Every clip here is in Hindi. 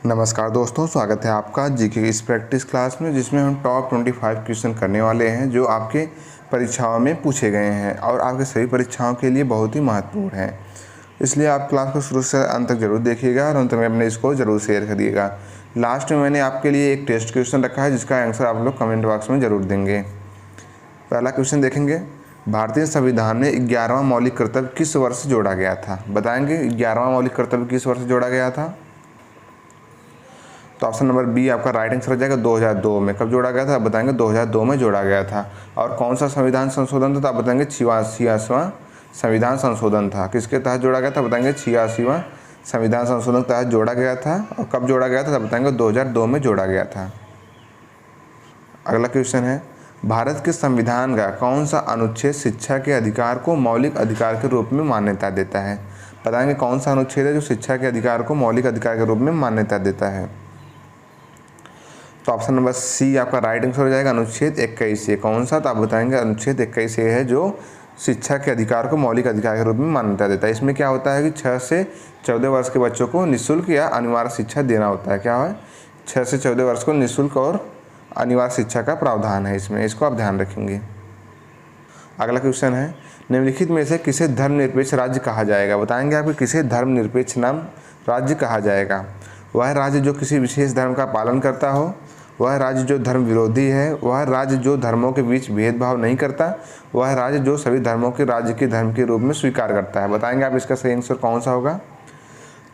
नमस्कार दोस्तों, स्वागत है आपका जीके की इस प्रैक्टिस क्लास में, जिसमें हम टॉप 25 क्वेश्चन करने वाले हैं जो आपके परीक्षाओं में पूछे गए हैं और आपके सभी परीक्षाओं के लिए बहुत ही महत्वपूर्ण हैं। इसलिए आप क्लास को शुरू से अंत तक जरूर देखिएगा और अंत में अपने इसको ज़रूर शेयर करिएगा। लास्ट में मैंने आपके लिए एक टेस्ट क्वेश्चन रखा है जिसका आंसर आप लोग कमेंट बॉक्स में ज़रूर देंगे। पहला क्वेश्चन देखेंगे, भारतीय संविधान में 11वां मौलिक कर्तव्य किस वर्ष जोड़ा गया था? बताएंगे 11वां मौलिक कर्तव्य किस वर्ष जोड़ा गया था? तो ऑप्शन नंबर बी आपका राइट आंसर हो जाएगा 2002 में। कब जोड़ा गया था? आप बताएंगे 2002 में जोड़ा गया था। और कौन सा संविधान संशोधन था? तो आप बताएंगे 86वां संविधान संशोधन था। किसके तहत जोड़ा गया था? बताएंगे 86वां संविधान संशोधन तहत जोड़ा गया था। और कब जोड़ा गया था? बताएंगे 2002 में जोड़ा गया था। अगला क्वेश्चन है, भारत के संविधान का कौन सा अनुच्छेद शिक्षा के अधिकार को मौलिक अधिकार के रूप में मान्यता देता है? बताएंगे कौन सा अनुच्छेद है जो शिक्षा के अधिकार को मौलिक अधिकार के रूप में मान्यता देता है? तो ऑप्शन नंबर सी आपका राइट आंसर हो जाएगा अनुच्छेद 21A। कौन सा? तो आप बताएंगे अनुच्छेद 21A है जो शिक्षा के अधिकार को मौलिक अधिकार के रूप में मान्यता देता है। इसमें क्या होता है कि 6 से 14 वर्ष के बच्चों को निःशुल्क या अनिवार्य शिक्षा देना होता है। क्या है? 6 से 14 वर्ष को निःशुल्क और अनिवार्य शिक्षा का प्रावधान है इसमें, इसको आप ध्यान रखेंगे। अगला क्वेश्चन है, निम्नलिखित में से किसे धर्मनिरपेक्ष राज्य कहा जाएगा? बताएंगे आपको किसे धर्मनिरपेक्ष राज्य कहा जाएगा? वह राज्य जो किसी विशेष धर्म का पालन करता हो, वह राज्य जो धर्म विरोधी है, वह राज्य जो धर्मों के बीच भेदभाव नहीं करता, वह राज्य जो सभी धर्मों के राज्य के धर्म के रूप में स्वीकार करता है। बताएंगे आप इसका सही आंसर कौन सा होगा?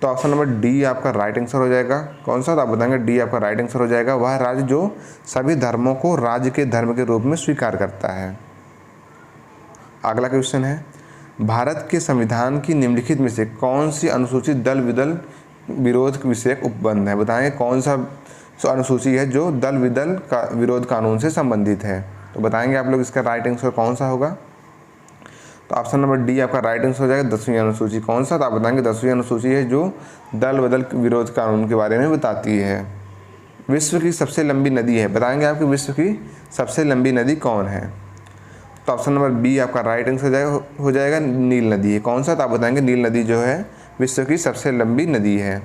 तो ऑप्शन नंबर डी आपका राइट आंसर हो जाएगा। कौन सा? तो आप बताएंगे डी आपका राइट आंसर हो जाएगा। वह राज्य जो सभी धर्मों को राज्य के धर्म के रूप में स्वीकार करता है। अगला क्वेश्चन है, भारत के संविधान की निम्नलिखित में से कौन सी अनुसूची दल विदल विरोध विषयक उपबंध है? बताएंगे कौन सा अनुसूची है जो दल विदल का विरोध कानून से संबंधित है? तो बताएंगे आप लोग इसका राइट आंसर कौन सा होगा? तो ऑप्शन नंबर डी आपका राइट आंसर हो जाएगा 10वीं अनुसूची। कौन सा? तो आप बताएंगे 10वीं अनुसूची है जो दल बदल विरोध कानून के बारे में बताती है। विश्व की सबसे लंबी नदी है। बताएंगे आपकी विश्व की सबसे लंबी नदी कौन है? तो ऑप्शन नंबर बी आपका राइट आंसर हो जाएगा नील नदी है। कौन सा? तो आप बताएंगे नील नदी जो है विश्व की सबसे लंबी नदी है।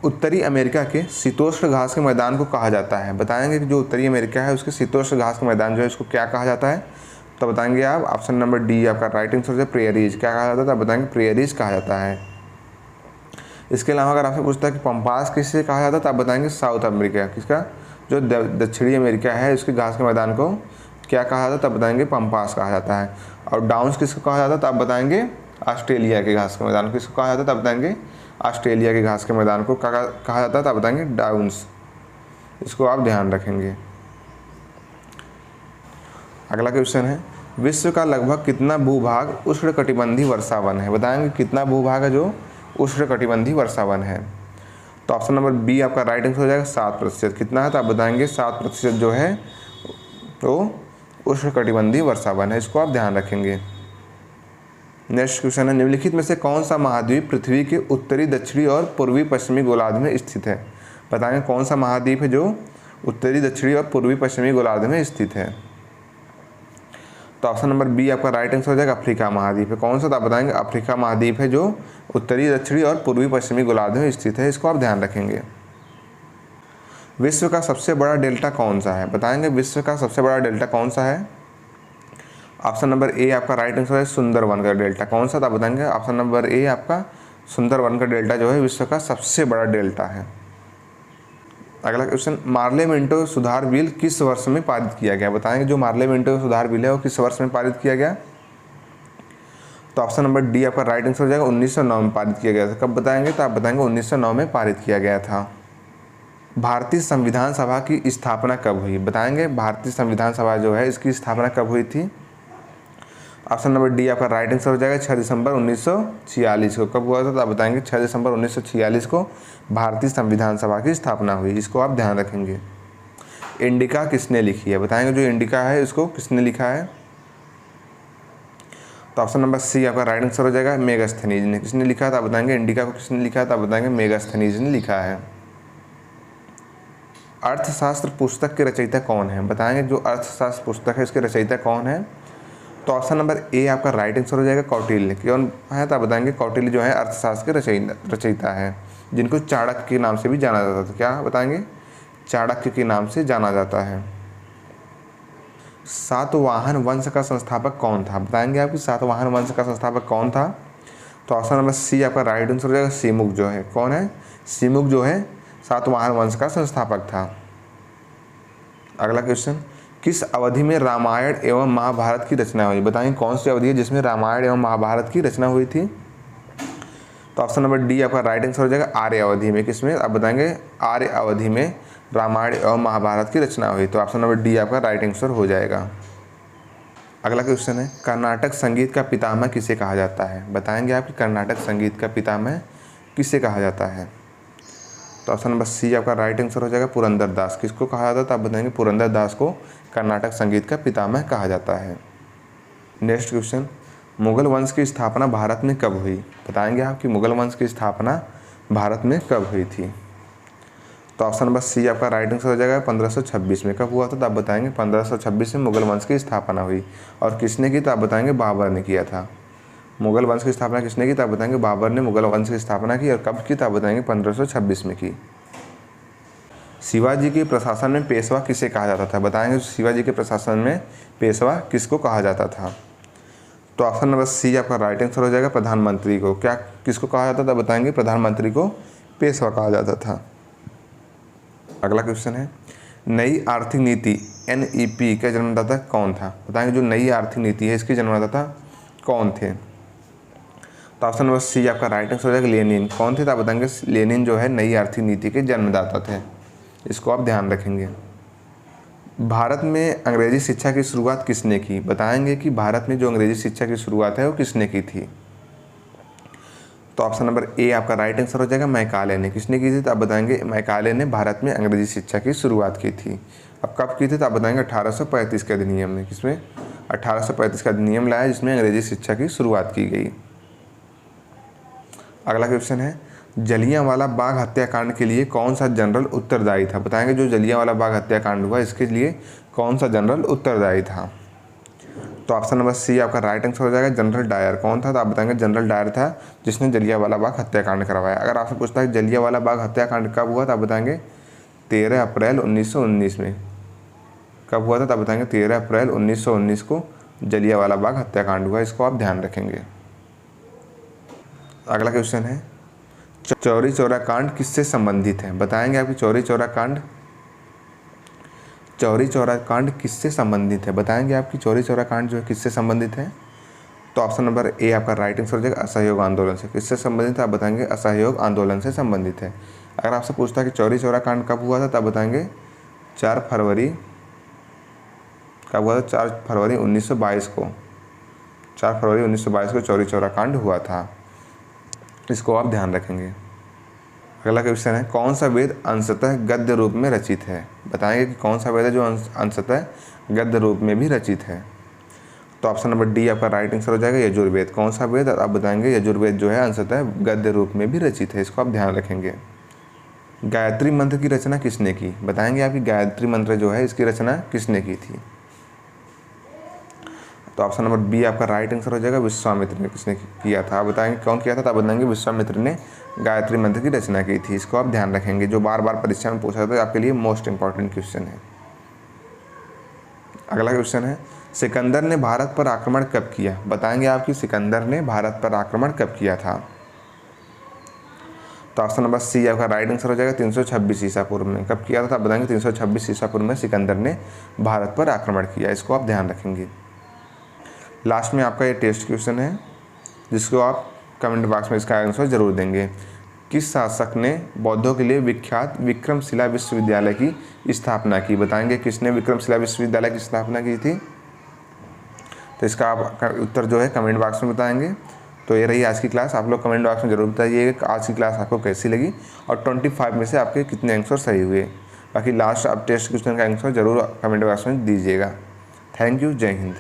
उत्तरी अमेरिका के शीतोष्ण घास के मैदान को कहा जाता है। बताएंगे कि जो उत्तरी अमेरिका है उसके शीतोष्ण घास का मैदान जो है उसको क्या कहा जाता है? तो बताएंगे आप ऑप्शन नंबर डी आपका राइट आंसर है प्रेयरीज। क्या कहा जाता है? तो बताएंगे प्रेयरीज कहा जाता है। इसके अलावा अगर आपसे पूछता है कि पंपास किससे कहा जाता है, तो आप बताएंगे साउथ अमेरिका। किसका? जो दक्षिणी अमेरिका है उसके घास के मैदान को क्या कहा जाता है? तब बताएंगे पंपास कहा जाता है। और डाउन्स किसको कहा जाता है? तब बताएंगे ऑस्ट्रेलिया के घास के मैदान को किसको कहा जाता है? तब बताएंगे ऑस्ट्रेलिया के घास के मैदान को कहा जाता है। तब बताएंगे डाउन्स। इसको आप ध्यान रखेंगे। अगला क्वेश्चन है, विश्व का लगभग कितना भूभाग उष्णकटिबंधीय वर्षावन है? बताएंगे कितना भूभाग है जो उष्णकटिबंधीय वर्षावन है? तो ऑप्शन नंबर बी आपका राइट आंसर हो जाएगा 7%। कितना है? तो आप बताएंगे 7% जो है तो उष्णकटिबंधीय वर्षावन है। इसको आप ध्यान रखेंगे। नेक्स्ट क्वेश्चन है, निम्नलिखित में से कौन सा महाद्वीप पृथ्वी के उत्तरी, दक्षिणी और पूर्वी पश्चिमी गोलार्ध में स्थित है? बताएंगे कौन सा महाद्वीप है जो उत्तरी, दक्षिणी और पूर्वी पश्चिमी गोलार्ध में स्थित है? तो ऑप्शन नंबर बी आपका राइट आंसर हो जाएगा अफ्रीका महाद्वीप है। कौन सा? तो आप बताएंगे अफ्रीका महाद्वीप है जो उत्तरी, दक्षिणी और पूर्वी पश्चिमी गोलार्ध में स्थित है। इसको आप ध्यान रखेंगे। विश्व का सबसे बड़ा डेल्टा कौन सा है? बताएंगे विश्व का सबसे बड़ा डेल्टा कौन सा है? ऑप्शन नंबर ए आपका राइट आंसर है सुंदरवन का डेल्टा। कौन सा? तो आप बताएंगे ऑप्शन नंबर ए आपका सुंदरवन का डेल्टा जो है विश्व का सबसे बड़ा डेल्टा है। अगला क्वेश्चन, मार्ले मिंटो सुधार बिल किस वर्ष में पारित किया गया? बताएंगे जो मार्ले मिंटो सुधार बिल है वो किस वर्ष में पारित किया गया? तो ऑप्शन नंबर डी आपका राइट आंसर हो जाएगा 1909 में पारित किया गया था। कब बताएंगे? तो आप बताएंगे 1909 में पारित किया गया था। भारतीय संविधान सभा की स्थापना कब हुई? बताएंगे भारतीय संविधान सभा जो है इसकी स्थापना कब हुई थी? ऑप्शन नंबर डी आपका राइट आंसर हो जाएगा 6 दिसंबर 1946 को। कब हुआ था? तो आप बताएंगे 6 दिसंबर 1946 को भारतीय संविधान सभा की स्थापना हुई। इसको आप ध्यान रखेंगे। इंडिका किसने लिखी है? बताएंगे जो इंडिका है इसको किसने लिखा है? तो ऑप्शन नंबर सी आपका राइट आंसर हो जाएगा मेगास्थनीज ने। किसने लिखा था? आप बताएंगे इंडिका को किसने लिखा था? आप बताएंगे मेगास्थनीज ने लिखा है। अर्थशास्त्र पुस्तक के रचयिता कौन है? बताएंगे जो अर्थशास्त्र पुस्तक है इसके रचयिता कौन है? तो ऑप्शन नंबर ए आपका राइट आंसर हो जाएगा कौटिल्य। कौन है? तो आप बताएंगे कौटिल्य जो है अर्थशास्त्र के रचयिता है। जिनको चाणक्य के नाम से भी जाना जाता था। क्या बताएंगे? चाणक्य के नाम से जाना जाता है। सातवाहन वंश का संस्थापक कौन था? बताएंगे आपकी सातवाहन वंश का संस्थापक कौन था? तो ऑप्शन नंबर सी आपका राइट आंसर हो जाएगा, सीमुक जो है। कौन है? सीमुक जो है सातवाहन वंश का संस्थापक था। अगला क्वेश्चन, किस अवधि में रामायण एवं महाभारत की रचना हुई? बताएंगे कौन सी अवधि है जिसमें रामायण एवं महाभारत की रचना हुई थी? तो ऑप्शन नंबर डी आपका राइट आंसर हो जाएगा, आर्य अवधि में। किसमें? आप बताएंगे आर्य अवधि में रामायण एवं महाभारत की रचना हुई। तो ऑप्शन नंबर डी आपका राइट आंसर हो जाएगा। अगला क्वेश्चन है, कर्नाटक संगीत का पितामह किसे कहा जाता है? बताएंगे आपकी कर्नाटक संगीत का पितामह किसे कहा जाता है? तो ऑप्शन नंबर सी आपका राइट आंसर हो जाएगा, पुरंदर दास। किसको कहा जाता है? तो आप बताएंगे पुरंदर दास को कर्नाटक संगीत का पितामह कहा जाता है। नेक्स्ट क्वेश्चन, मुगल वंश की स्थापना भारत में कब हुई? बताएंगे आपकी मुगल वंश की स्थापना भारत में कब हुई थी? तो ऑप्शन नंबर सी आपका राइट आंसर हो जाएगा, 1526 में। कब हुआ था? तो आप बताएंगे 1526 में मुगल वंश की स्थापना हुई। और किसने की? तो आप बताएंगे बाबर ने किया था। मुगल वंश की स्थापना किसने की? तो आप बताएंगे बाबर ने मुगल वंश की स्थापना की। और कब की? तो आप बताएंगे 1526 में की। शिवाजी के प्रशासन में पेशवा किसे कहा जाता था? बताएंगे शिवाजी के प्रशासन में पेशवा किसको कहा जाता था? तो ऑप्शन नंबर सी आपका राइट आंसर हो जाएगा, प्रधानमंत्री को। क्या किसको कहा जाता था? बताएंगे प्रधानमंत्री को पेशवा कहा जाता था। अगला क्वेश्चन है, नई आर्थिक नीति NEP का जन्मदाता कौन था? बताएंगे जो नई आर्थिक नीति है इसके जन्मदाता कौन थे? तो ऑप्शन नंबर सी आपका राइट आंसर हो जाएगा, लेनिन। कौन थे? तो आप बताएंगे लेनिन जो है नई आर्थिक नीति के जन्मदाता थे। इसको आप ध्यान रखेंगे। भारत में अंग्रेजी शिक्षा की शुरुआत किसने की? बताएंगे कि भारत में जो अंग्रेजी शिक्षा की शुरुआत है वो किसने की थी? तो ऑप्शन नंबर ए आपका राइट आंसर हो जाएगा, मैकाले ने। किसने की थी? तो आप बताएंगे मैकाले ने भारत में अंग्रेजी शिक्षा की शुरुआत की थी। अब कब की थी? तो आप बताएंगे 1835 के अधिनियम में। किसमें? 1835 का अधिनियम लाया जिसमें अंग्रेजी शिक्षा की शुरुआत की गई। अगला क्वेश्चन है, जलियांवाला बाग हत्याकांड के लिए कौन सा जनरल उत्तरदायी था? बताएंगे जो जलियांवाला बाग हत्याकांड हुआ इसके लिए कौन सा जनरल उत्तरदायी था? तो ऑप्शन नंबर सी आपका राइट आंसर हो जाएगा, जनरल डायर। कौन था? तो आप बताएंगे जनरल डायर था जिसने जलियांवाला बाग हत्याकांड करवाया। अगर आपसे पूछता है जलियांवाला बाग हत्याकांड कब हुआ? तो आप बताएंगे 13 अप्रैल 1919 में। कब हुआ था? तो आप बताएंगे 13 अप्रैल 1919 को जलियांवाला बाग हत्याकांड हुआ। इसको आप ध्यान रखेंगे। अगला क्वेश्चन है, चौरी चौरा कांड किससे संबंधित है? बताएंगे आपकी चौरी चौरा कांड किससे संबंधित है? बताएंगे आपकी चौरी चौरा कांड जो है किससे संबंधित है? तो ऑप्शन नंबर ए आपका राइट आंसर हो जाएगा, असहयोग आंदोलन से। किससे संबंधित है? आप बताएंगे असहयोग आंदोलन से संबंधित है। अगर आपसे पूछता है कि चौरी चौरा कांड कब हुआ था? तो आप बताएंगे 4 फरवरी। कब हुआ था? 4 फरवरी 1922 को। 4 फरवरी 1922 को चौरी चौरा कांड हुआ था। इसको आप ध्यान रखेंगे। अगला क्वेश्चन है, कौन सा वेद अंशतः गद्य रूप में रचित है? बताएंगे कि कौन सा वेद है जो अंशतः गद्य रूप में भी रचित है? तो ऑप्शन नंबर डी आपका राइट आंसर हो जाएगा, यजुर्वेद। कौन सा वेद? आप बताएंगे यजुर्वेद जो है अंशतः गद्य रूप में भी रचित है। इसको आप ध्यान रखेंगे। गायत्री मंत्र की रचना किसने की? बताएंगे आपकी गायत्री मंत्र जो है इसकी रचना किसने की थी? तो ऑप्शन नंबर बी आपका राइट आंसर हो जाएगा, विश्वामित्र ने। किसने किया था? आप बताएंगे कौन किया था? तो आप बताएंगे विश्वामित्र ने गायत्री मंत्र की रचना की थी। इसको आप ध्यान रखेंगे, जो बार बार परीक्षा में पूछा जाता है, आपके लिए मोस्ट इंपॉर्टेंट क्वेश्चन है। अगला क्वेश्चन है, सिकंदर ने भारत पर आक्रमण कब किया? बताएंगे आपकी सिकंदर ने भारत पर आक्रमण कब किया था? तो ऑप्शन नंबर सी आपका राइट आंसर हो जाएगा, 326 ईसा पूर्व में। कब किया था? आप बताएंगे 326 ईसा पूर्व में सिकंदर ने भारत पर आक्रमण किया। इसको आप ध्यान रखेंगे। लास्ट में आपका ये टेस्ट क्वेश्चन है जिसको आप कमेंट बॉक्स में इसका आंसर जरूर देंगे। किस शासक ने बौद्धों के लिए विख्यात विक्रमशिला विश्वविद्यालय की स्थापना की? बताएंगे किसने विक्रमशिला विश्वविद्यालय की स्थापना की थी? तो इसका आप उत्तर जो है कमेंट बॉक्स में बताएंगे। तो ये रही आज की क्लास। आप लोग कमेंट बॉक्स में जरूर बताइएगा आज की क्लास आपको कैसी लगी और 25 में से आपके कितने आंसर सही हुए। बाकी लास्ट आप टेस्ट क्वेश्चन का आंसर जरूर कमेंट बॉक्स में दीजिएगा। Thank you. जय हिंद।